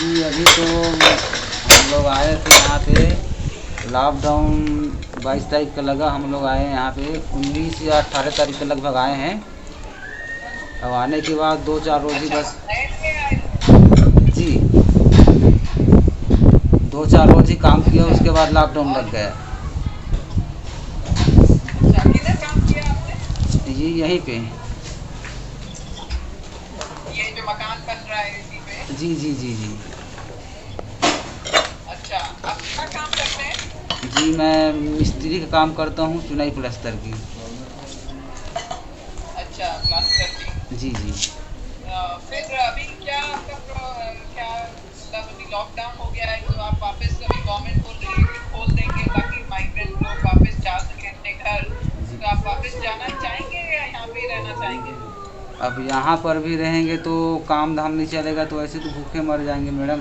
जी अभी तो हम लोग आए थे यहाँ पे। लॉकडाउन 22 तारीख का लगा, हम लोग आए हैं यहाँ पे 19 या 18 तारीख के लगभग आए हैं। अब आने के बाद 2-4 रोज़ ही अच्छा, बस। नए नए आए थे। जी 2-4 रोज़ ही काम किया, अच्छा। उसके बाद लॉकडाउन और लग गया। अच्छा, किधर काम किया आपने? जी यहीं पे। ये जो मकान बन रहा है इसी पे। जी जी जी जी। अच्छा, आप क्या काम करते हैं? जी मैं मिस्त्री का काम करता हूँ, चुनाई प्लस्तर की। अच्छा, प्लास्टर की। जी जी। फिर अभी क्या आपका क्या मतलब अभी लॉकडाउन हो गया है तो आप वापस अभी गवर्नमेंट बोल रही है कि खोल देंगे ताकि माइग्रेंट लोग वापस जा सके अपने घर, जी तो आप वापस जाना चाहेंगे या यहाँ पे ही रहना चाहेंगे? अब यहाँ पर भी रहेंगे तो काम धाम नहीं चलेगा, तो ऐसे तो भूखे मर जाएंगे मैडम।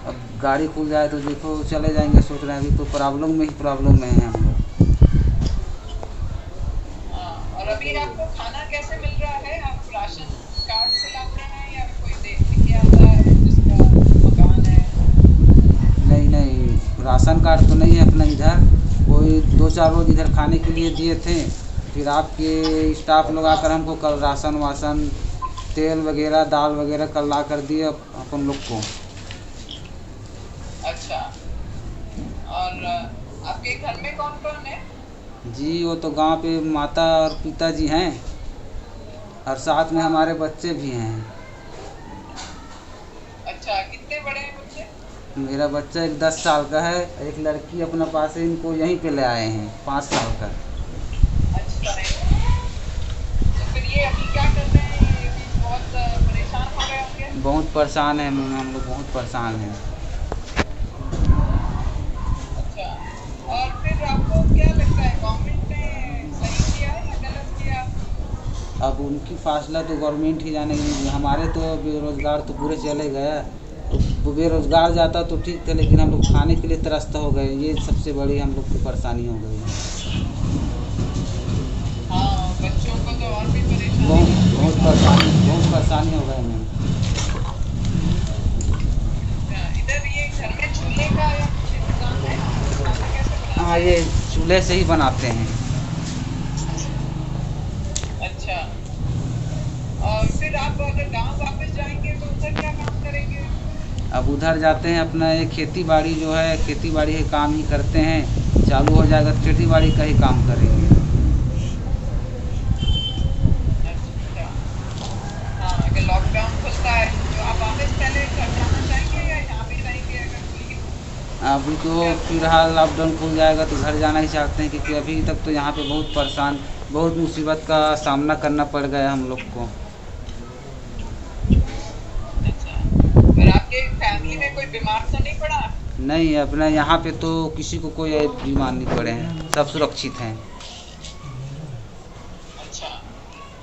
अब गाड़ी खुल जाए तो देखो चले जाएंगे, सोच रहे हैं। अभी तो प्रॉब्लम में ही प्रॉब्लम में हैं हम लोग। हाँ, और अभी आपको खाना कैसे मिल रहा है? आप राशन कार्ड से लाते हैं या कोई दे के आता है जिसका मकान है? नहीं नहीं, राशन कार्ड तो नहीं है अपना इधर। कोई 2-4 रोज़ इधर खाने के लिए दिए थे, फिर आपके स्टाफ लोग हाँ। आकर हमको कल राशन वासन, तेल वगैरह, दाल वगैरह कल ला कर दिए अपन लोग को। अच्छा। और आपके घर में कौन कौन है? जी वो तो गांव पे माता और पिताजी हैं, और साथ में हाँ। हमारे बच्चे भी हैं। अच्छा, कितने बड़े हैं बच्चे? मेरा बच्चा एक 10 साल का है, एक लड़की अपना पास है, इनको यहीं पे ले आए हैं 5 साल का। अच्छा है। तो फिर ये अभी क्या कर रहे हैं? ये भी बहुत परेशान हो रहे होंगे। बहुत परेशान है हम लोग, बहुत परेशान हैं। अच्छा, और फिर आपको क्या लगता है गवर्नमेंट ने सही किया या गलत किया? अब उनकी फासला तो गवर्नमेंट ही जानेगी। हमारे तो बेरोज़गार तो पूरे चले गए। तो बेरोज़गार जाता तो ठीक था, लेकिन हम लोग खाने के लिए त्रस्त हो गए, ये सबसे बड़ी हम लोग की परेशानी हो गई है। हाँ, बच्चों को तो और भी परेशानी बहुत ना, कोई बहुत नौकरी परेशानी, नहीं बहुत है। परेशानी हो गए हमें। अच्छा, इधर ये घर में चूल्हे का या कुछ इंतजाम है? खाना कैसे हाँ बनाते ये हैं? चूल्हे से ही बनाते हैं। अच्छा, और फिर आप अगर गांव वापस जाएंगे तो उधर क्या काम करेंगे? अब उधर जाते हैं, अपना ये खेती बाड़ी जो है, खेती बाड़ी के काम ही करते हैं। चालू हो जाएगा तो खेती बाड़ी का ही काम करेंगे। अच्छा। हाँ, अगर लॉकडाउन खुलता है तो आप वापस पहले घर जाना चाहेंगे या यहाँ भी रहेंगे अगर खुल गया? अभी तो क्या? फिलहाल लॉकडाउन खुल जाएगा तो घर जाना ही चाहते हैं, क्योंकि अभी तक तो यहाँ पे बहुत परेशान, बहुत मुसीबत का सामना करना पड़ गया हम लोग को। अच्छा, और आपके फैमिली में कोई बीमार तो नहीं पड़ा? नहीं, अपना यहाँ पे तो किसी को कोई बीमार नहीं पड़े हैं, सब सुरक्षित हैं। अच्छा,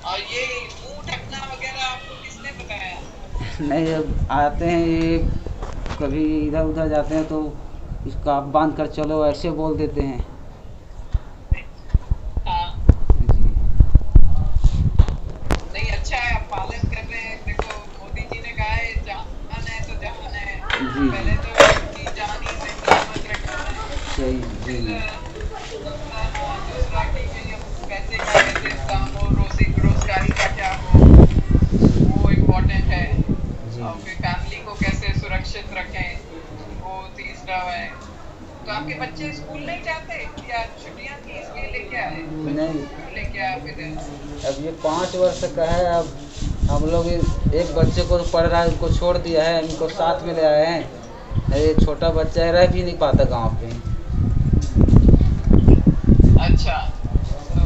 और ये मुंह ढकना वगैरह आपको किसने बताया? नहीं, अब आते हैं ये, कभी इधर उधर जाते हैं तो इसका आप बांध कर चलो ऐसे बोल देते हैं। हाँ। जी नहीं, अच्छा है आप पालन कर रहे हैं। देखो मोदी जी ने कहा है जान है तो जहान है। जी जी। पहले तो अपनी जान ही से सलामत रखना है। सही। जी फिर दूसरा कि ये पैसे का कैसे इंतजाम हो, रोजगारी का क्या हो, वो इम्पोर्टेंट है। जी और फिर फैमिली को कैसे सुरक्षित रखें, वो तीसरा है। तो आपके बच्चे स्कूल नहीं जाते या छुट्टियां थी इसलिए लेके आए? बच्चों नहीं, को क्यों लेके आए फिर? अब ये 5 वर्ष का है। अब हम लोग एक बच्चे को तो पढ़ रहा है, उनको छोड़ दिया है, इनको साथ में ले आए हैं। ये छोटा बच्चा है, रह भी नहीं पाता गांव पे। अच्छा, तो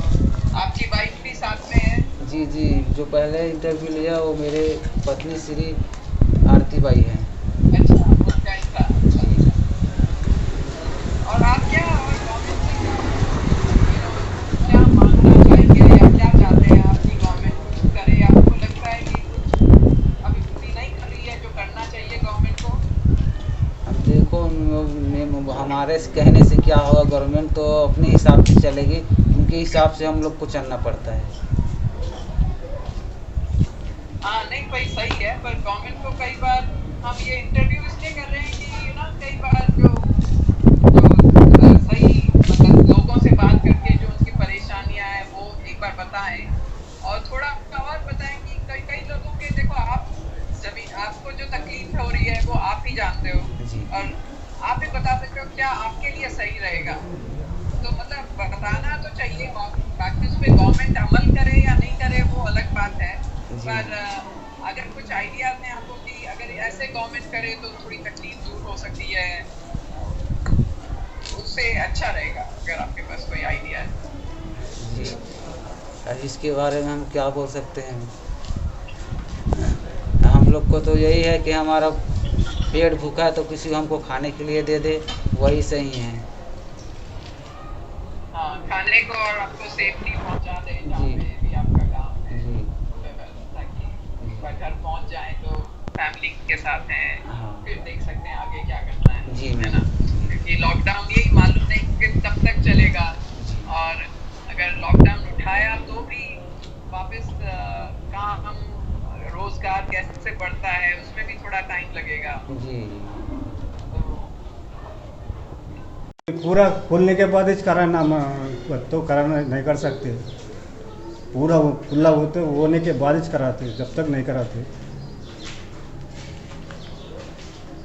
आपकी वाइफ भी साथ में है? जी जी, जो पहले इंटरव्यू लिया वो मेरे पत्नी श्री आरती बाई हैं। अच्छा, उनका ही था। जी अच्छा, और आप क्या और गवर्नमेंट से क्या क्या मांगना चाहेंगे या क्या चाहते हैं आपकी गवर्नमेंट कुछ करे? आपको लगता है कि कुछ अभी पूरी नहीं कर रही है जो करना चाहिए गवर्नमेंट को? अब देखो हमारे कहने से क्या होगा, गवर्नमेंट तो अपने हिसाब से चलेगी, उनके हिसाब से हम लोग को चलना पड़ता है। हाँ, नहीं, भाई सही है, पर गवर्नमेंट को कई बार हम ये इंटरव्यू इसलिए जानते हो जी। और आप भी बता सकते हो क्या आपके लिए सही रहेगा। तो मतलब बताना तो चाहिए, बाकी उस पे गवर्नमेंट अमल करे या नहीं करे वो अलग बात है। जी। पर अगर कुछ आइडियाज हैं आपको कि अगर ऐसे गवर्नमेंट करे तो थोड़ी तकलीफ दूर हो सकती है, उससे अच्छा रहेगा अगर आपके पास कोई आइडिया है। जी। अब इसके बारे में हम क्या बोल सकते हैं। हम लोग को तो यही है कि हमारा पेट भूखा है तो किसी को हमको खाने के लिए दे दे, वही सही है। हाँ, खाने को और आपको सेफली पहुंचा दे जहाँ जी। पे भी आपका काम है, जी। ताकि एक बार घर पहुंच जाए तो फैमिली के साथ हैं, हाँ। फिर देख सकते हैं आगे क्या करना जी है मैम। ना। क्योंकि लॉकडाउन यही मालूम नहीं कि कब तक चलेगा, जी। और अगर लॉकडाउन उठाया तो भी वापस काम रोजगार कैसे बढ़ता है उसमें भी थोड़ा टाइम लगेगा। जी। तो पूरा खोलने के बाद इस कराना तो कराना नहीं कर सकते। पूरा खुला होने के बाद इस कराते, जब तक नहीं कराते।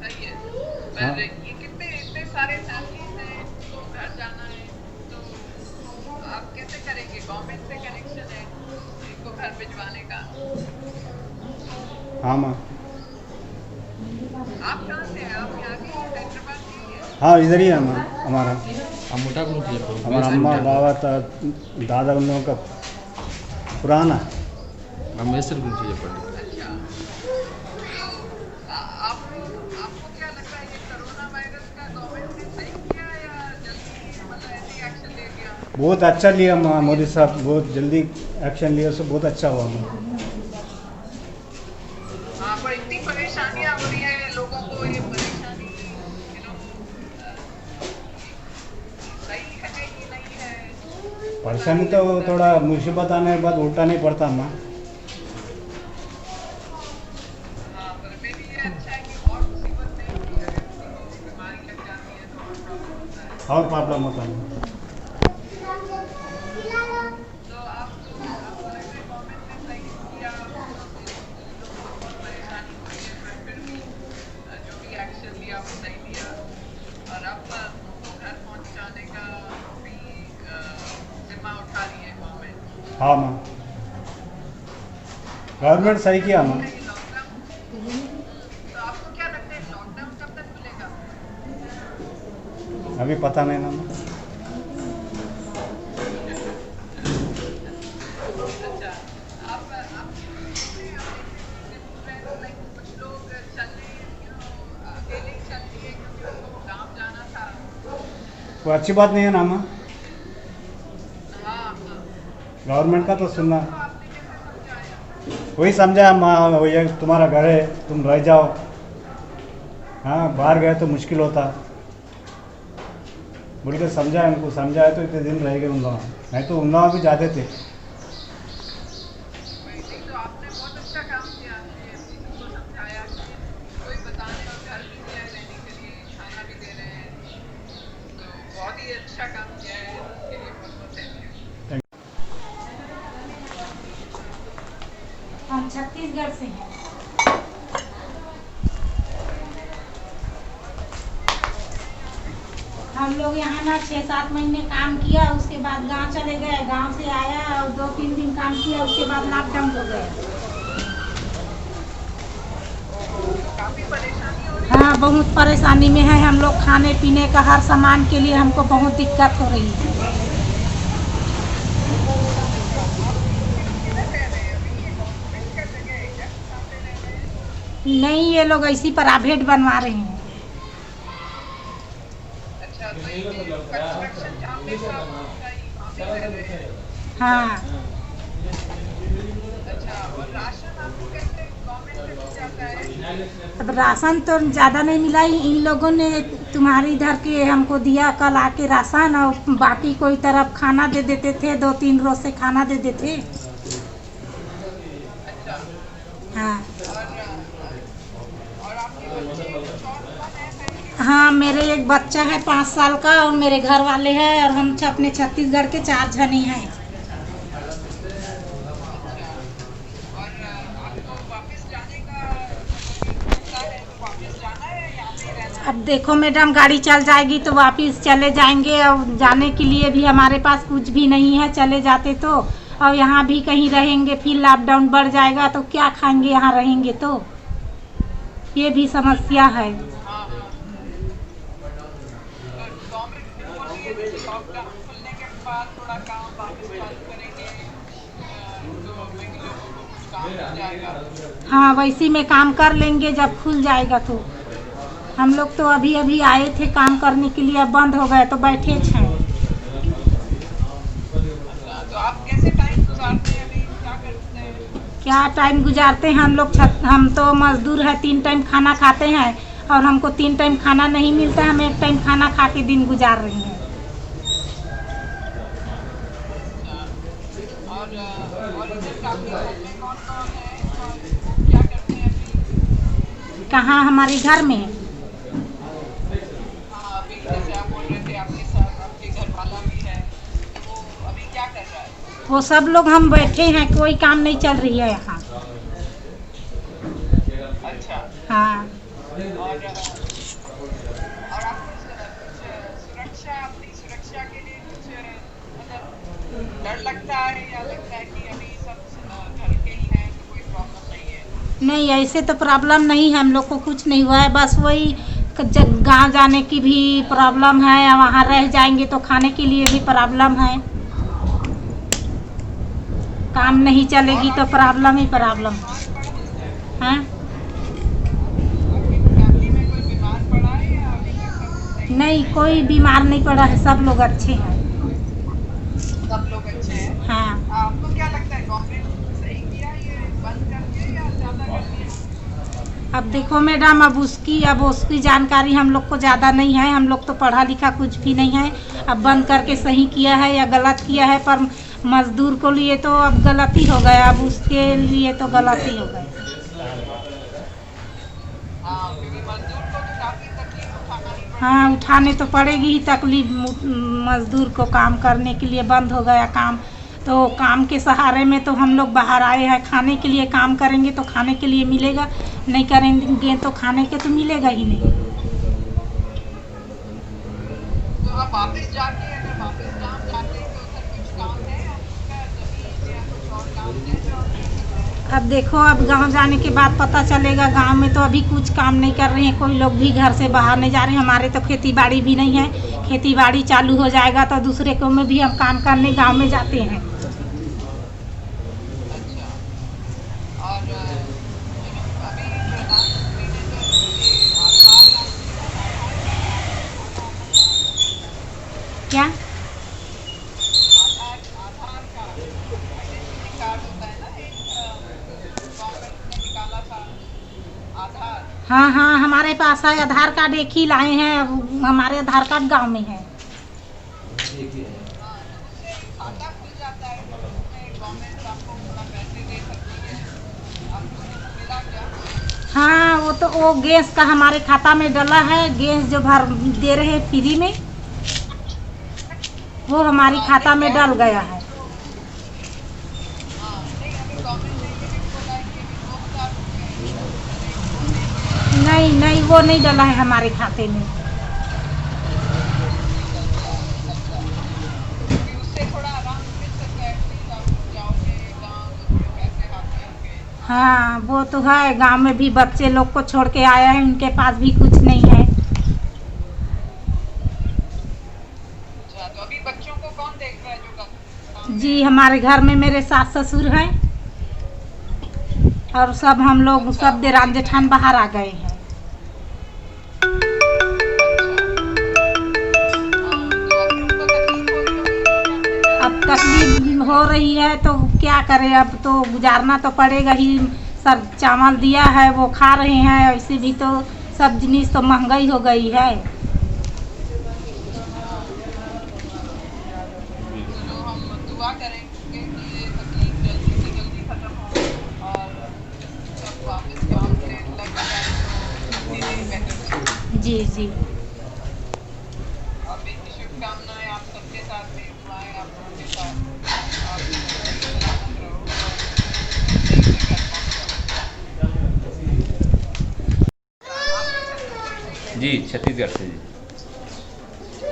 सही है। हाँ। पर ये कितने इतने सारे फैमिलीज हैं जिनको घर जाना है, तो आप कैसे करेंगे? गवर्नमेंट से कनेक्शन है इनको घर भिजवाने का। हाँ माँ। आप कहाँ से हैं? आप यहाँ के ही हैदराबाद के ही हैं? हाँ इधर ही है माँ हमारा। हमारा अम्मा बाबा दादा उन लोगों का पुराना। अच्छा। आपको आपको क्या लगता है ये कोरोना वायरस का गवर्नमेंट ने सही किया या जल्दी मतलब ऐसे एक्शन ले लिया? बहुत अच्छा लिया माँ, मोदी साहब बहुत जल्दी एक्शन लिया, उससे बहुत अच्छा हुआ माँ। हाँ, पर इतनी परेशानियां हो रही है लोगों को, ये परेशानी सही है कि नहीं है? परेशानी तो थोड़ा मुसीबत आने के बाद उल्टा नहीं पड़ता माँ। हाँ, पर मे भी ये अच्छा है कि और मुसीबत नहीं होती, अगर किसी को भी बीमारी लग जाती है तो और प्रॉब्लम होता है। और प्रॉब्लम होता है। तो आपको लगता है गवर्नमेंट ने सही किया, लोगों को बहुत परेशानी हो रही है, पर फिर भी जो भी एक्शन लिया वो सही लिया, और अब उनको घर पहुंचाने का भी जिम्मा उठा रही है गवर्नमेंट। हाँ माँ, गवर्नमेंट सही किया माँ। लॉकडाउन, तो आपको क्या लगता है लॉकडाउन कब तक खुलेगा? अभी पता नहीं ना माँ। अच्छा, आप लाइक कुछ लोग चलने अकेले ही चल दिए क्योंकि उनको गाँव जाना था। वो अच्छी बात नहीं है ना माँ। हाँ हाँ, गवर्नमेंट का तो सुनना। तो आपने कैसे समझाया? वही समझाया माँ, वही तुम्हारा घर है तुम रह जाओ। हाँ बाहर गए तो मुश्किल होता बोल के समझाया, उनको समझाया तो इतने दिन रह गए उन लोग, नहीं तो उन लोग भी जाते थे। नहीं तो आपने बहुत अच्छा काम किया, आपने किसी को समझाया कि कोई बताने और घर भी दिया है रहने के लिए, खाना भी दे रहे हैं, तो बहुत ही अच्छा काम किया है, इसके लिए बहुत बहुत थैंक यू। हम छत्तीसगढ़ से हैं। हम लोग यहाँ ना 6-7 महीने काम किया, उसके बाद गांव चले गए, गांव से आया और 2-3 दिन काम किया, उसके बाद लॉकडाउन हो गया। काफी परेशानी हो रही हाँ बहुत परेशानी में है हम लोग, खाने पीने का हर सामान के लिए हमको बहुत दिक्कत हो रही है। है। आप किधर रह रहे हैं अभी? ये गवर्नमेंट का जगह है क्या? कहाँ पे रह रहे हैं? नहीं ये लोग ऐसी प्राइवेट बनवा रहे हैं। अच्छा, तो ये कंस्ट्रक्शन जहाँ पे था वहाँ पे रह रहे हैं। हाँ अच्छा, और राशन आपको कैसे गवर्नमेंट से मिल जाता है? अब राशन तो ज़्यादा नहीं मिला, इन लोगों ने तुम्हारे इधर के हमको दिया कल आके राशन, और बाकी कोई तरफ खाना दे देते थे, 2-3 रोज से खाना दे देते। अच्छा, हाँ और आपके बच्चे कुछ और कौन है फैमिली? हाँ मेरे एक बच्चा है 5 साल का, और मेरे घर वाले हैं, और हम अपने छत्तीसगढ़ के 4 जने हैं। और आपको वापस जाने का मतलब इच्छा है तो वापस जाना है या अब देखो मैडम, गाड़ी चल जाएगी तो वापस चले जाएंगे, और जाने के लिए भी हमारे पास कुछ भी नहीं है। चले जाते तो, और यहाँ भी कहीं रहेंगे फिर लॉकडाउन बढ़ जाएगा तो क्या खाएंगे यहाँ रहेंगे तो, ये भी समस्या है। हाँ हाँ। तो गवर्नमेंट बोल रही है कि लॉकडाउन खुलने के बाद थोड़ा काम वापस चालू करेंगे, तो रेगुलर कुछ काम हो जाएगा। हाँ, वैसी में काम कर लेंगे जब खुल जाएगा तो। हम लोग तो अभी अभी आए थे काम करने के लिए, अब बंद हो गए तो बैठे हैं। अच्छा, तो आप कैसे टाइम गुजारते हैं, अभी क्या करते हैं? क्या टाइम गुजारते हैं हम लोग, हम तो मजदूर है, 3 टाइम खाना खाते हैं और हमको 3 टाइम खाना नहीं मिलता, हम 1 टाइम खाना खा के दिन गुजार रही हैं। और इधर काफी में कौन-कौन है और क्या करते हैं अभी? कहाँ? हमारे घर में। हाँ, अभी जैसे आप बोल रहे थे आपके साथ आपके घर वाला भी है, वो अभी क्या कर रहा है? वो सब लोग हम बैठे हैं, कोई काम नहीं चल रही है यहाँ। अच्छा। हाँ, और आपको सुरक्षा, अपनी सुरक्षा के लिए कुछ मतलब डर लगता है या लगता है कि अभी सब घर के ही हैं तो कोई प्रॉब्लम नहीं है? नहीं ऐसे तो प्रॉब्लम नहीं है, हम लोग को कुछ नहीं हुआ है। बस वही गाँव जाने की भी प्रॉब्लम है, या वहाँ रह जाएंगे तो खाने के लिए भी प्रॉब्लम है। काम नहीं चलेगी तो प्रॉब्लम ही प्रॉब्लम है। आपकी फैमिली में कोई बीमार पड़ा है या अभी तक सब सही? नहीं, कोई बीमार नहीं पड़ा है, सब लोग अच्छे हैं। सब लोग अच्छे हैं। हाँ, आपको क्या लगता है गवर्नमेंट सही किया ये बंद कर दिया या ज़्यादा कर दिया? अब देखो मैडम, अब उसकी जानकारी हम लोग को ज़्यादा नहीं है, हम लोग तो पढ़ा लिखा कुछ भी नहीं है। अब बंद करके सही किया है या गलत किया है, पर मजदूर को लिए तो अब गलती हो गया, अब उसके लिए तो गलती हो गई। हाँ, क्योंकि मजदूर को तो काफ़ी तकलीफ उठानी पड़ती है। हाँ, उठाने तो पड़ेगी ही तकलीफ, मजदूर को काम करने के लिए बंद हो गया काम, तो काम के सहारे में तो हम लोग बाहर आए हैं। खाने के लिए काम करेंगे तो खाने के लिए मिलेगा, नहीं करेंगे तो खाने के तो मिलेगा ही नहीं। तो आप वापस जाके अगर वापस गाँव जाते हैं तो उधर कुछ काम है आपका, ज़मीन या कुछ और काम है जो आप कर सकते हैं? अब देखो, अब गांव जाने के बाद पता चलेगा। गांव में तो अभी कुछ काम नहीं कर रहे हैं, कोई लोग भी घर से बाहर नहीं जा रहे हैं। हमारे तो खेती बाड़ी भी नहीं है, खेती बाड़ी चालू हो जाएगा तो दूसरे को में भी हम काम करने गांव में जाते हैं। अच्छा। और अभी प्रधानमंत्री ने जो ये आधार क्या? आधार कार्ड, आइडेंटिटी कार्ड होता है ना, एक गवर्नमेंट ने निकाला था आधार। हाँ हाँ, हमारे पास है आधार कार्ड, एक ही लाए हैं। अब हमारे आधार कार्ड गांव में है। हाँ, तो उससे खाता खुल जाता है, तो उसमें गवर्नमेंट आपको थोड़ा पैसे दे सकती है। आपको कुछ मिला क्या? हाँ, वो गैस का हमारे खाता में डला है, गैस जो भर दे रहे हैं फ्री में, वो हमारी खाता में डल गया है। हाँ, नहीं अभी गवर्नमेंट ने ये भी बोला है कि अभी 2000 रुपये नहीं नहीं, वो नहीं डला है हमारे खाते में। क्योंकि उससे थोड़ा आराम मिल सकता है, एटलीस्ट आप जाओगे गाँव तो थोड़े पैसे हाथ में होंगे। हाँ, वो तो है। गांव में भी बच्चे लोग को छोड़ के आया है, उनके पास भी कुछ नहीं है। अच्छा, तो अभी बच्चों को कौन देख रहा है जो गाँव जी, हमारे घर में मेरे सास ससुर हैं और सब हम लोग सब देरान जेठान बाहर आ गए हैं। अब तकलीफ हो रही है तो क्या करें, अब तो गुजारना तो पड़ेगा ही। सब चावल दिया है वो खा रहे हैं, ऐसे भी तो सब जिनिस तो महंगाई हो गई है। तो हम दुआ करेंगे कि ये तकलीफ जल्दी से जल्दी खत्म हो और सब वापस काम पे लग जाए तो चीज़ें बेहतर हो। जी जी। और मेरी शुभकामनाएं आप सबके साथ में, दुआएं आप लोगों के साथ। आप सलामत रहो और सही से घर पहुंचो। जी छत्तीसगढ़ से जी।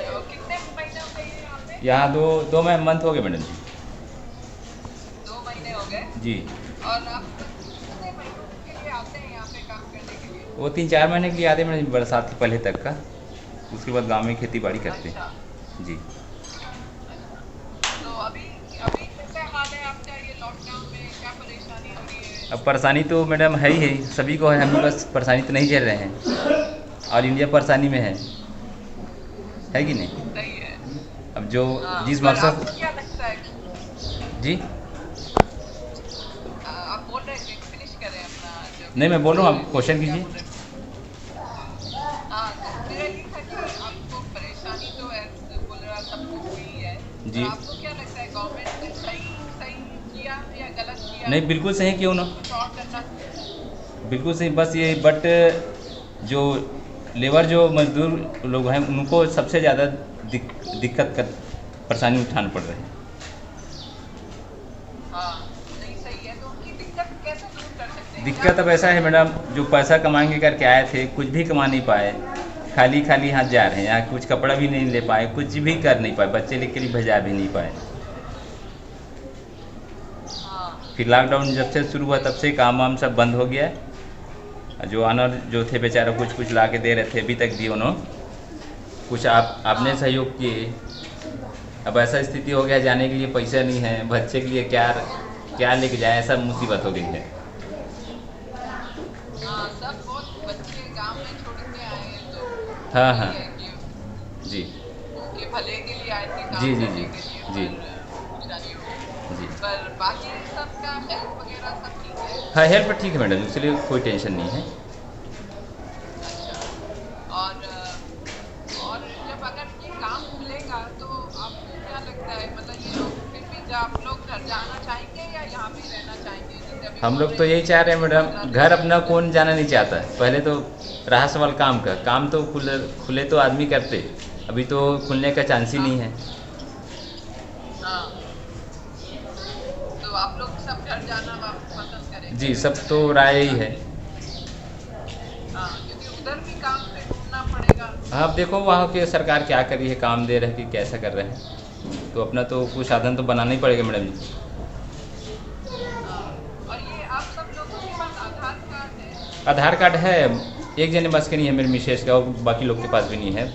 और कितने महीने हो गए यहाँ पे? यहाँ दो मंथ हो गए मैडम जी। 2 महीने हो गए। जी और आप कितने महीनों के लिए आते हैं यहाँ पे काम करने के लिए? वो 3-4 महीने के लिए आते हैं मैडम, बरसात के पहले तक का। उसके बाद गांव में खेती बाड़ी करते अच्छा, हैं जी। तो अभी अभी कैसा हाल है आपका ये लॉकडाउन में? क्या परेशानी हो रही है? अब परेशानी तो मैडम है ही, सभी को है, हम बस परेशानी तो नहीं झेल रहे हैं, ऑल इंडिया परेशानी में है कि नहीं। सही है। अब जो हाँ, जिस पर मकसद आपको क्या लगता है जी आप बोल रहे हैं फिनिश करें अपना जो नहीं, मैं बोल रहा हूँ, आप क्वेश्चन कीजिए। हाँ, तो मेरा ये था कि आपको परेशानी तो बोल रहा सबको हुई है, जी। तो आपको क्या लगता है गवर्नमेंट ने सही सही किया या गलत किया? नहीं, बिल्कुल सही क्यों ना, कुछ और करना चाहिए? बिल्कुल सही। बस ये बट जो लेबर जो मजदूर लोग हैं उनको सबसे ज़्यादा दिक्कत कर परेशानी उठाना पड़ रही है। हाँ, नहीं सही है, तो उनकी दिक्कत कैसे दूर कर सकते हैं? दिक्कत अब ऐसा है मैडम, जो पैसा कमाएंगे करके आए थे कुछ भी कमा नहीं पाए, खाली खाली हाथ जा रहे हैं, यहाँ कुछ कपड़ा भी नहीं ले पाए, कुछ भी कर नहीं पाए, बच्चे लेके लिए भेजा भी नहीं पाए। हाँ, फिर लॉकडाउन जब से शुरू हुआ तब से काम वाम सब बंद हो गया। जो ऑनर जो थे बेचारे कुछ ला के दे रहे थे, अभी तक दिए उन्होंने कुछ, आपने सहयोग किए। अब ऐसा स्थिति हो गया, जाने के लिए पैसा नहीं है, बच्चे के लिए क्या लेके जाए, ऐसा मुसीबत हो गई है। हाँ, सब बहुत बच्चे गांव में छोड़ के आए हैं, तो हाँ, हाँ। ये है कि जी उनके भले के लिए आए थे काम जी, जी, करने जी, के जी। लिए, पर परेशानी हो गई। जी। पर बाकी सबका हेल्थ वगैरह सब ठीक है? हाँ, हेल्प ठीक है मैडम, इसलिए कोई टेंशन नहीं है। अच्छा, और जब अगर ये काम खुलेगा तो आपको क्या लगता है, मतलब ये लोग फिर भी आप लोग घर जाना चाहेंगे या यहाँ पे रहना चाहेंगे? जैसे अभी हम लोग तो यही चाह रहे हैं मैडम, घर अपना कौन जाना नहीं चाहता है। पहले तो रहा सवाल काम का, काम तो खुले तो आदमी करते, अभी तो खुलने का चांस ही नहीं है। हाँ, तो आप लोग सब घर जाना पसंद करेंगे? जी, सब तो राय ही है। हाँ, क्योंकि उधर भी काम पे घूमना पड़ेगा। हाँ, अब देखो वहाँ के सरकार क्या कर रही है, काम दे रहे हैं कि कैसा कर रहे हैं, तो अपना तो कुछ साधन तो बनाना ही पड़ेगा मैडम जी। हाँ, और ये आप सब लोगों के पास आधार कार्ड है? आधार कार्ड है, एक जने बस के नहीं है, मेरे मिसेज का, और बाकी लोग के पास भी नहीं है,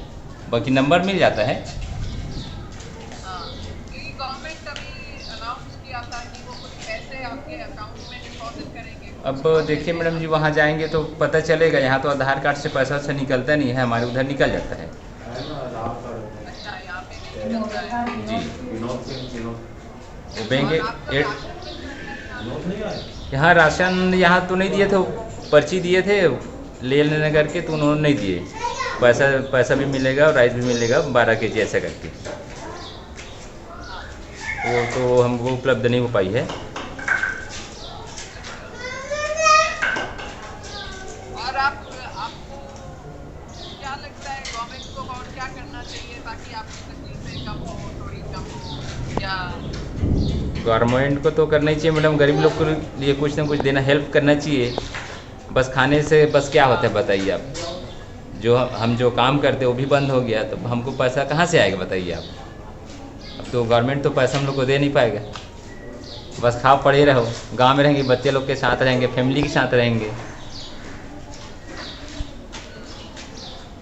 बाकी नंबर मिल जाता है। हाँ, क्योंकि गवर्नमेंट अभी अनाउंस किया था कि वो कुछ पैसे आपके अकाउंट में डिपॉजिट करेंगे। अब देखिए मैडम जी, वहाँ जाएंगे तो पता चलेगा, यहाँ तो आधार कार्ड से पैसा से निकलता नहीं है, हमारे उधर निकल जाता है। अच्छा, यहाँ पे नहीं निकलता है? जी, वो बैंक और आपको राशन मिल रहा है? यहाँ राशन यहाँ तो नहीं दिए थे, पर्ची दिए थे ले लेने करके, तो उन्होंने नहीं दिए। पैसा भी मिलेगा और राइस भी मिलेगा 12 kg ऐसा करके, वो तो हमको उपलब्ध नहीं हो पाई है। और आपको क्या लगता है गवर्नमेंट को और क्या करना चाहिए ताकि आपकी तकलीफें कम हो, थोड़ी कम हो? या गवर्नमेंट को तो करना ही चाहिए मैडम, गरीब लोग के लिए कुछ ना कुछ देना, हेल्प करना चाहिए। बस खाने से बस क्या होता है बताइए आप, जो हम जो काम करते वो भी बंद हो गया, तो हमको पैसा कहाँ से आएगा बताइए आप। अब तो गवर्नमेंट तो पैसा हम लोग को दे नहीं पाएगा, बस खाओ पड़े रहो, गांव में रहेंगे, बच्चे लोग के साथ रहेंगे, फैमिली के साथ रहेंगे।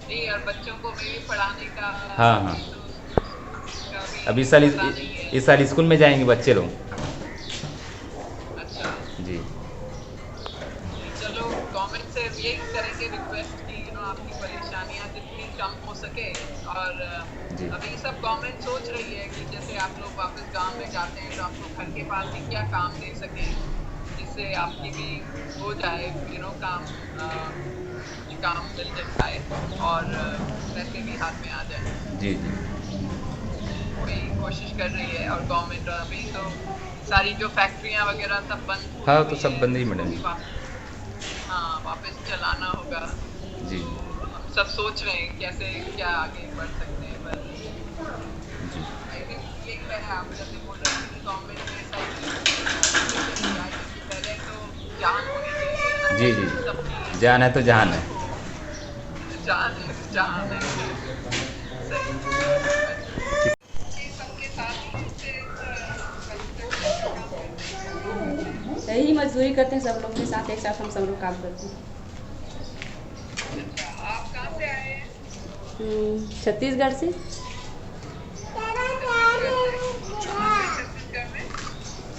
नहीं, और बच्चों को भी पढ़ाने का हाँ, हाँ। का भी अब पता नहीं है। इस साल स्कूल में जाएंगे बच्चे लोग। अच्छा, जी चलो गवर्नमेंट से यही करेंगे रिक्वेस्ट कि आपकी परेशानियां जितनी कम हो सके। और जी। अभी सब गवर्नमेंट सोच रही है कि जैसे आप लोग वापस गांव में जाते हैं तो आप लोग घर के पास ही क्या काम दे सकें, जिससे आपकी भी हो जाए काम मिल जाए और पैसे भी हाथ में आ जाए। जी जी वही कोशिश कर रही है। और गवर्नमेंट अभी तो सारी जो फैक्ट्रियां वगैरह सब बंद। हाँ, तो सब बंद ही मैडम। हाँ, वापस चलाना होगा। जी तो हम सब सोच रहे हैं कैसे क्या आगे बढ़ सकते हैं। पर जी आई थिंक यही है, आप जैसे बोल रहे हैं कि गवर्नमेंट ने सही पहले तो जान होनी चाहिए। जी जी, सबकी जान है तो जहान है। जान सबके साथ ही यही मजदूरी करते हैं सब लोग के साथ, एक साथ हम सब लोग काम करते हैं। आप कहाँ से आए हैं? छत्तीसगढ़ से।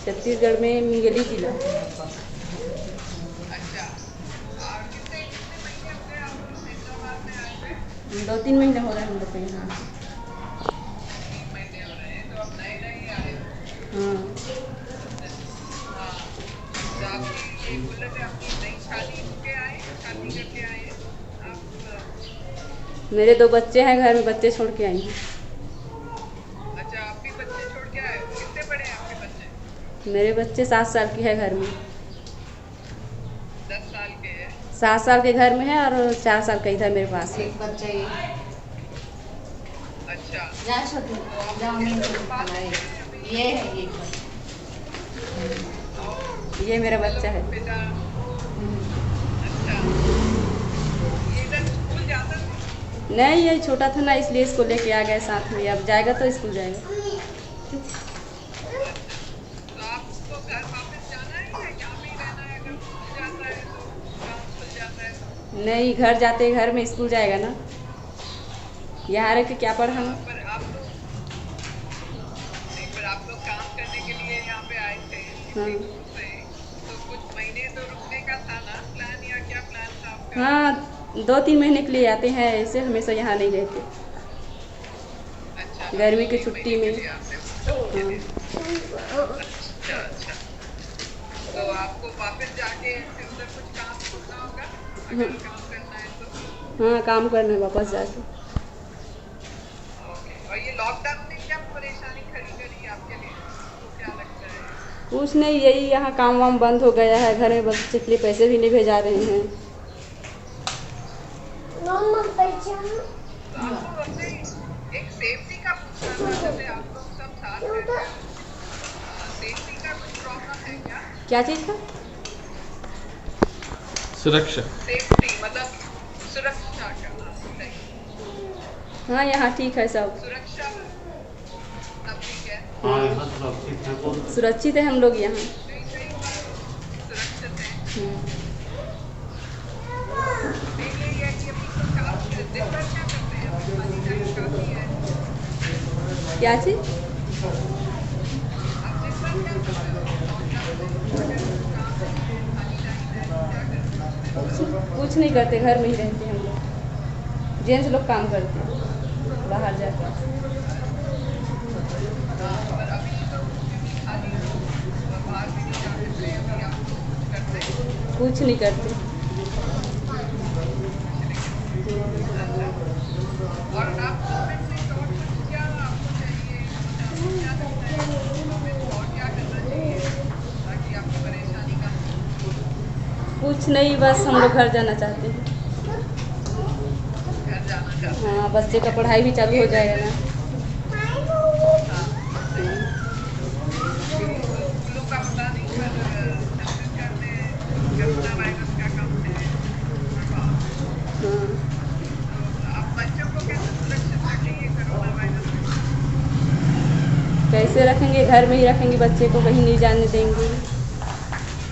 छत्तीसगढ़ में मुंगेली जिला। अच्छा, और कितने महीने हो गए आप लोग हैदराबाद में आए हुए? 2-3 महीने हो रहे हैं हम लोग को यहाँ। 3 महीने हो रहे हैं, तो अब नए नए आए हो। हाँ। हाँ, तो आपकी ये बोल रहे थे आपकी नई शादी होके आए, शादी करके आए आप? मेरे 2 बच्चे हैं घर में, बच्चे छोड़ के आई हैं। अच्छा, आप भी बच्चे छोड़ के आए? कितने बड़े हैं आपके बच्चे? मेरे बच्चे 7 साल की है घर में। 10 साल के हैं। 7 साल के घर में है और 4 साल का इधर मेरे पास है। अच्छा, ये मेरा बच्चा है। बेटा, अच्छा, ये इधर स्कूल जाता था? नहीं, ये छोटा था ना, इसलिए इसको लेके आ गए साथ में। अब जाएगा तो स्कूल जाएगा। तो आपको घर वापस जाना है या यहाँ पे ही रहना है? अगर स्कूल जाता है तो काम खुल जाता है तो? नहीं, घर जाते घर में स्कूल जाएगा ना, यहाँ रह के क्या पढ़ाना। पर आप लोग काम करने के लिए यहाँ पे आए थे इतनी दूर से, तो कुछ महीने तो रुकने का था ना प्लान, या क्या प्लान था आपका? हाँ, 2-3 महीने के लिए आते हैं, ऐसे हमेशा यहाँ नहीं रहते। अच्छा, गर्मी की 3 छुट्टी महीने में। के लिए आते हो। अच्छा, अच्छा, तो आपको वापस जाके फिर उधर कुछ काम करना होगा, अगर काम करना है तो? हाँ, काम करना है वापस जाके। ओके, और ये लॉकडाउन ने क्या परेशानी खड़ी करी आपके लिए, आपको क्या लगता है? कुछ नहीं, यही यहाँ काम वाम बंद हो गया है, घर में बच्चे के लिए पैसे भी नहीं भेजा रहे हैं। तो आपको अपने एक सेफ्टी का पूछना था, जैसे आप लोग सब साथ रहते हैं, सेफ्टी का कुछ प्रॉब्लम है क्या? क्या चीज़ का? सुरक्षा। सेफ्टी मतलब सुरक्षा का नहीं। हाँ, यहाँ ठीक है सब। सुरक्षा सब ठीक है, सुरक्षित है हम लोग यहाँ। सुरक्षित है। नहीं, ये है कि अभी तो काम दिन भर क्या करते हैं, अभी खाली टाइम काफी है। क्या चीज़? आप दिन भर क्या करते हो? अगर काम है, खाली टाइम है, क्या करते हो? कुछ नहीं करते, घर में ही रहते हैं हम लोग। जेंट्स लोग काम करते हैं बाहर जाकर। पर अभी तो खाली बाहर भी नहीं जा सकते, अभी आप कुछ करते हैं? कुछ नहीं करते। और आप गवर्नमेंट से और कुछ क्या आपको चाहिए, आपको क्या लगता है गवर्नमेंट और क्या करना चाहिए ताकि आपको परेशानी कम हो? कुछ नहीं, बस हम लोग घर जाना चाहते हैं। घर जाना चाहते हैं? हाँ, बच्चे का पढ़ाई भी चालू हो जाएगा ना। स्कूलों का पता नहीं, पर छत्तीसगढ़ में कोरोना वायरस का कम है प्रभाव। हाँ, तो आप बच्चों को कैसे सुरक्षित रखेंगे कोरोना वायरस से? कैसे रखेंगे? घर में ही रखेंगे बच्चे को, कहीं नहीं जाने देंगे।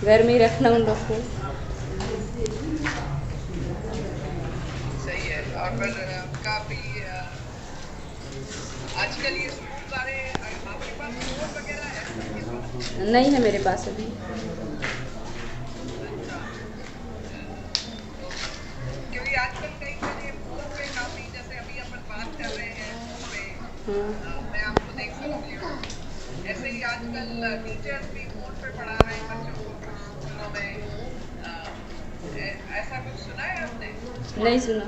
घर में ही रखना उन लोग को। सही है। और पर काफ़ी आजकल ये स्कूल वाले, आपके पास स्कूल वगैरह है? नहीं है मेरे पास अभी। क्योंकि आजकल कई सारे फोन पे काफ़ी, जैसे अभी अपन बात कर रहे हैं फोन पे, हाँ, मैं आपको देख सकती हूँ, ऐसे ही आजकल टीचर्स भी फोन पे पढ़ा रहे हैं बच्चों को स्कूलों में। ऐसा कुछ सुना है आपने? नहीं सुना।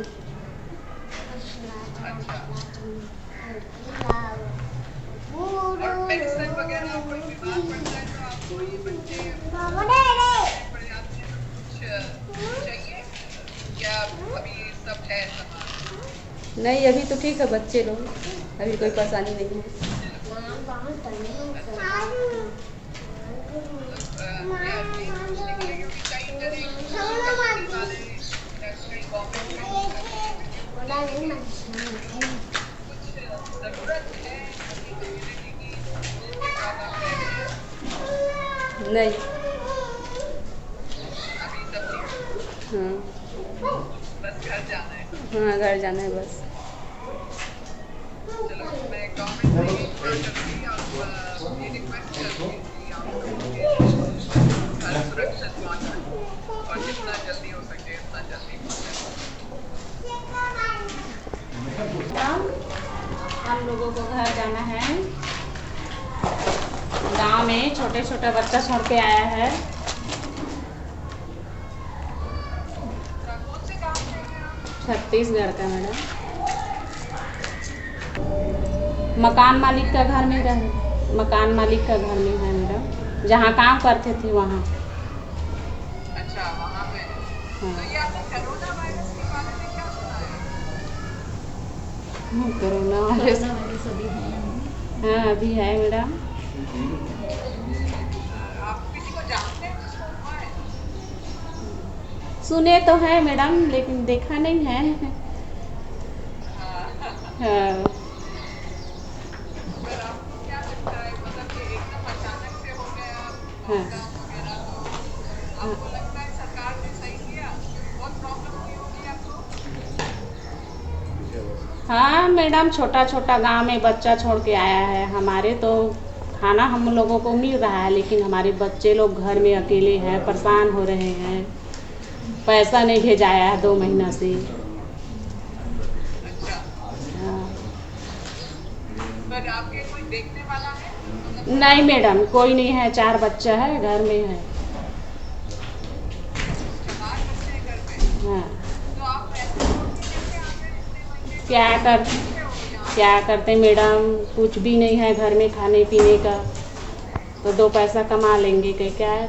अच्छा, और मेडिसिन वगैरह कोई बीमार पड़ता है तो आपको ये बच्चे पड़ जाते हैं तो कुछ चाहिए क्या? अभी सब है सामान? नहीं, अभी तो ठीक है बच्चे लोग, अभी कोई परेशानी नहीं है। क्योंकि कई तरह वाले कई गवर्नमेंट ज़रूरत है कम्युनिटी की नहीं। अभी तक हाँ बस घर जाना है। हाँ, घर जाना है बस। चलो मैं गवर्नमेंट से यही बात करूँगी और ये रिक्वेस्ट करूँगी कि आप लोगों के घर सुरक्षित पहुँचाएं और जितना जल्दी हो सके उतना जल्दी पहुँचाएं। हम लोगों को घर जाना है। गांव में छोटे छोटे बच्चा छोड़ के आया है। कौन से गाँव से हैं आप? छत्तीसगढ़ का मैडम। मकान मालिक का घर में रह मकान मालिक का घर में है मैडम, जहाँ काम करते थे वहाँ। अच्छा वहाँ पे। हाँ। तो ये आपने कोरोना वायरस के बारे में क्या सुना है? कोरोना वायरस हाँ अभी है मैडम। आप किसी को जानते हैं जिसको हुआ है? सुने तो है मैडम, लेकिन देखा नहीं है। हाँ। पर आपको क्या लगता है मतलब कि एकदम अचानक से हो गया हाँ। लॉकडाउन वगैरह, तो आपको लगता है सरकार ने सही किया? बहुत प्रॉब्लम हुई होगी आपको? हाँ मैडम, छोटा छोटा गांव में बच्चा छोड़ के आया है। हमारे तो खाना हम लोगों को मिल रहा है, लेकिन हमारे बच्चे लोग घर में अकेले हैं, परेशान हो रहे हैं। पैसा नहीं भेजाया है 2 महीना से। अच्छा हाँ। पर आपके कोई देखने वाला है? मतलब नहीं मैडम, कोई नहीं है। 4 बच्चा है, घर में है। 4 बच्चे हैं घर पे। हाँ। तो आप पैसे छोड़ के कैसे आ गए इतने महीने? क्या करते मैडम, कुछ भी नहीं है घर में खाने पीने का, तो 2 पैसा कमा लेंगे क्या है।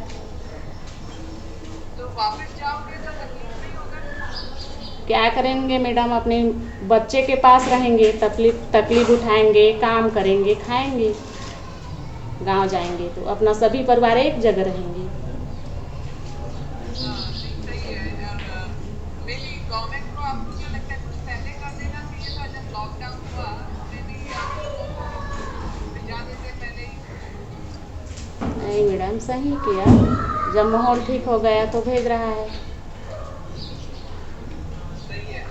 तो वापस जाओगे तो तकलीफ नहीं होगा? क्या करेंगे मैडम, अपने बच्चे के पास रहेंगे, तकलीफ उठाएंगे, काम करेंगे, खाएंगे। गांव जाएंगे तो अपना सभी परिवार एक जगह रहेंगे। सही है। और मेरी गवर्नमेंट को आपको क्या लगता है कुछ पहले कर देना चाहिए था? जब लॉकडाउन हुआ मेरी आप लोगों को भेजा देते पहले ही। नहीं मैडम, सही किया। जब माहौल ठीक हो गया तो भेज रहा है। सही है।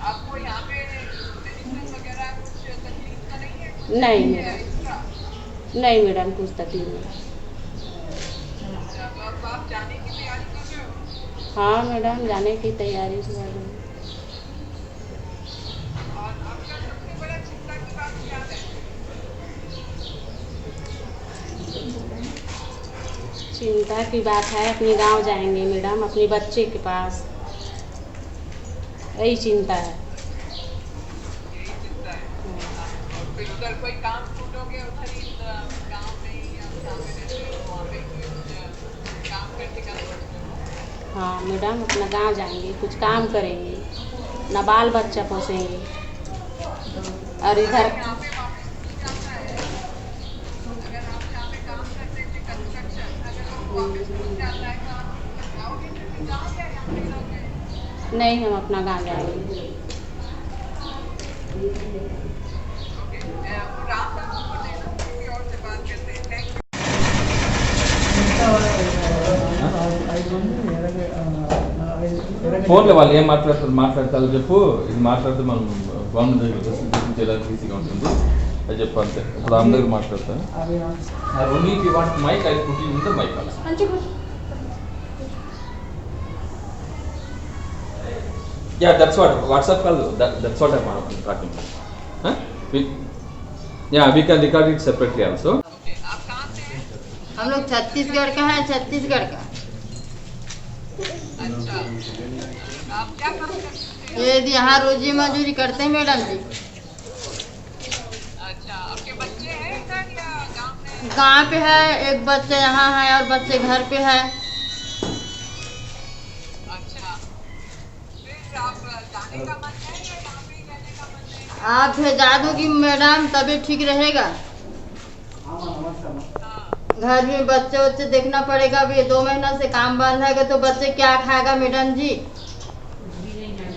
आपको यहाँ पे मेडिसिन वगैरह कुछ तकलीफ तो नहीं है? कुछ नहीं है मैडम। एक्स्ट्रा? नहीं मैडम, कुछ तकलीफ नहीं। अच्छा, तो अब आप जाने की तैयारी कर रहे हो? हाँ मैडम, जाने की तैयारी कर रही हूँ। और आपका सबसे बड़ा चिंता की बात क्या है? चिंता की बात है, अपने गांव जाएंगे मैडम, अपने बच्चे के पास। यही चिंता है। यही चिंता है। और फिर उधर कोई काम ढूंढोगे उधर ही गाँव में ही या जहाँ पे रहते हो वहाँ पे कुछ काम करने का सोचते हो? हाँ मैडम, अपना गांव जाएंगे, कुछ काम करेंगे, ना बाल बच्चा पोसेंगे। और इधर यहाँ पे वापस नहीं जाता है। अगर आप यहाँ पे काम करते थे कंस्ट्रक्शन, अगर वो वापस नहीं जाता है तो आप जाओगे फिर गाँव या यहाँ पे रहोगे? नहीं, हम अपना गांव जाएंगे। ओके, वो राम बाबू को देना, किसी और से बात करते हैं। Thank you. ఫోన్లో వాళ్ళు ఏం మాట్లాడతారో చెప్పు, ఇది మాట్లాడితే మనం గవర్నమెంట్ దగ్గర చేయడానికి ఈజీగా ఉంటుంది. అది చెప్పు అంతే. ఇప్పుడు ఆమె దగ్గర మాట్లాడతాను. Only if you want mic I put in the mic also. Yeah, that's what WhatsApp call. That's what I'm talking about. Huh? We can record it separately also. Okay, आप कहाँ से हैं? हम लोग छत्तीसगढ़ का है, छत्तीसगढ़ का। अच्छा, आप क्या काम करते हैं? ये यहाँ रोजी मजदूरी करते हैं मैडम जी। अच्छा, आपके बच्चे हैं इधर या गाँव में? गाँव पे है, एक बच्चे यहाँ है और बच्चे घर पे है। अच्छा, फिर आप जाने का मन है या यहाँ पे ही रहने का मन है? आप भेजा दोगी मैडम तभी ठीक रहेगा। हाँ, घर में बच्चे देखना पड़ेगा। अभी 2 महीना से काम बंद है तो बच्चे क्या खाएगा मैडम जी?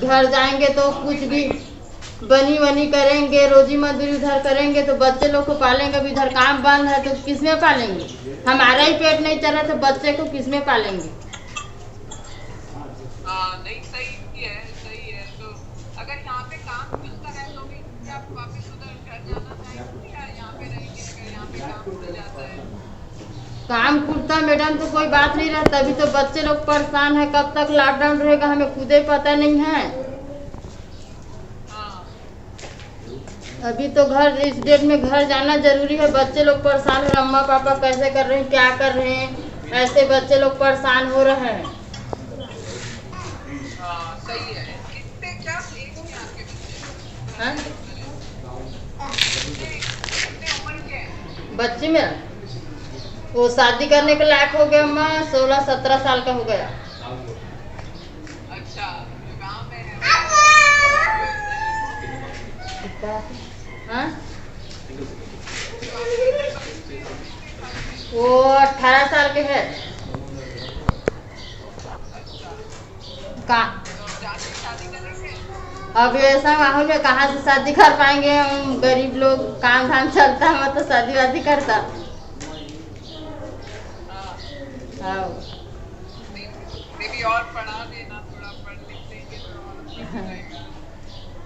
घर जाएंगे तो कुछ भी बनी वनी करेंगे, रोजी मजदूरी उधर करेंगे तो बच्चे लोग को पालेंगे। अब इधर काम बंद है तो किसमें पालेंगे? हमारा ही पेट नहीं चल रहा तो बच्चे को किसमें पालेंगे? नहीं सही है। तो अगर यहाँ पे काम मिलता है तो भी क्या आप वापस उधर घर जाना चाहेंगे या यहाँ पे रहेंगे अगर यहाँ पे काम मिल जाता है? काम खुलता मैडम तो कोई बात नहीं रहता, अभी तो बच्चे लोग परेशान है। कब तक लॉकडाउन रहेगा हमें खुद ही पता नहीं है। अभी तो घर इस डेट में घर जाना जरूरी है। बच्चे लोग परेशान है, अम्मा पापा कैसे कर रहे हैं, क्या कर रहे हैं, ऐसे बच्चे लोग परेशान हो रहे हैं। सही है। कितने क्या एज के आपके बच्चे? हाँ? कितने उम्र के हैं? बच्चे मेरा वो शादी करने के लायक हो गया अम्मा, 16-17 साल का हो गया। अच्छा, गाँव में है? हाँ? वो 18 साल के है। शादी करेंगे? अब ऐसा माहौल में कहाँ से शादी कर पाएंगे हम? गरीब लोग, काम धाम चलता है, मैं तो शादी वादी करता। हाँ। और पढ़ा देना, थोड़ा पढ़ लिख लेंगे तो और अच्छा रहेगा।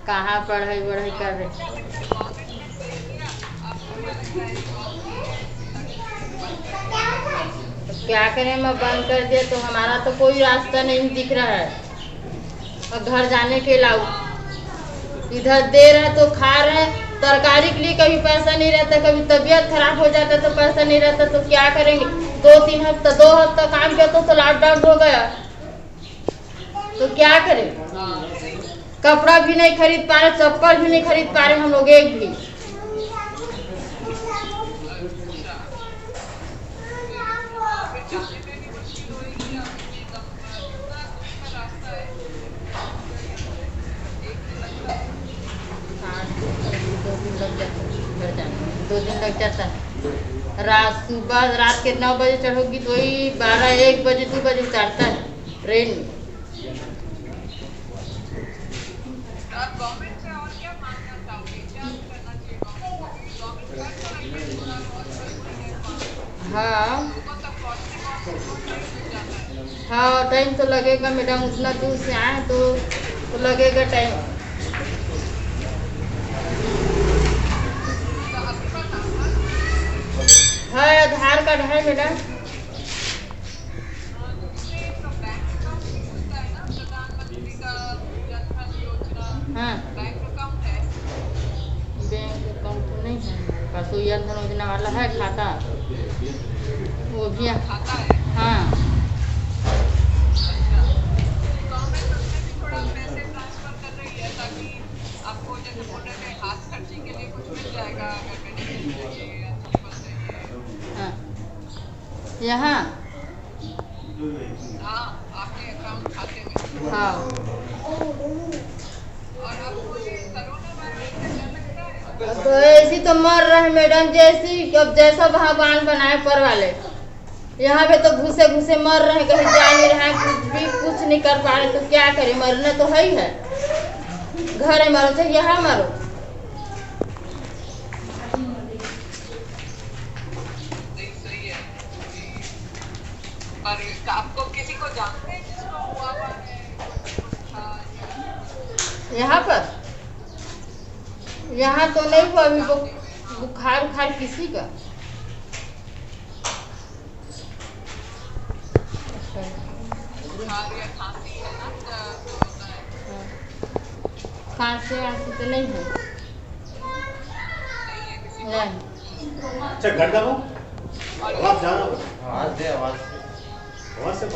कहाँ पढ़ाई वढ़ाई कर रहे? तो क्या करें, मैं बंद कर दिया तो हमारा तो कोई रास्ता नहीं दिख रहा है और घर जाने के अलावा। इधर दे रहे तो खा रहे, तरकारी के लिए कभी पैसा नहीं रहता, कभी तबीयत खराब हो जाता तो पैसा नहीं रहता, तो क्या करेंगे? 2 हफ्ता काम किया तो लॉकडाउन हो गया, तो क्या करें? कपड़ा भी नहीं खरीद पा रहे, चप्पल भी नहीं खरीद पा रहे हम लोग एक भी। दो दिन लग जाता है। रात के 9 बजे चढ़ोगी तो वही 12-1 बजे 2 बजे उतारता है ट्रेन में। गवर्नमेंट से और क्या मांगना चाहोगे? क्या करना चाहिए गवर्नमेंट? हाँ, टाइम तो लगेगा मैडम, उतना दूर से आए तो लगेगा टाइम। हाँ, आधार कार्ड है मैडम। हाँ, बैंक अकाउंट तो नहीं है हमारे पास। वो जन धन योजना वाला है खाता, वो भी खाता है। हाँ। गवर्नमेंट उसमें भी थोड़ा पैसे ट्रांसफर कर रही है ताकि आपको जैसे बोल रहे थे हाथ खर्ची के लिए कुछ मिल जाएगा, अगर मेडिसिन चाहिए या चप्पल चाहिए। हाँ, यहाँ हाँ, आपके अकाउंट खाते में। हाँ। और आपको ये कोरोना वायरस से डर लगता है? तो ऐसी तो मर रहे मैडम, जैसी अब जैसा भगवान बनाए पर वाले। यहाँ पे तो घुसे घुसे मर रहे, कहीं जा नहीं रहे, कुछ नहीं कर पा रहे, तो क्या करें? मरना तो है ही है। घर है मरो चाहे यहाँ मरो। सही है। और आपको किसी को जानते हैं जिसको हुआ है? यहाँ पर यहाँ तो नहीं हुआ अभी, बुखार किसी का। बुखार या खांसी है ना, तो होता है। खांसी तो नहीं है। नहीं है किसी को। नहीं। अच्छा, घर का आवाज जाना, आवाज से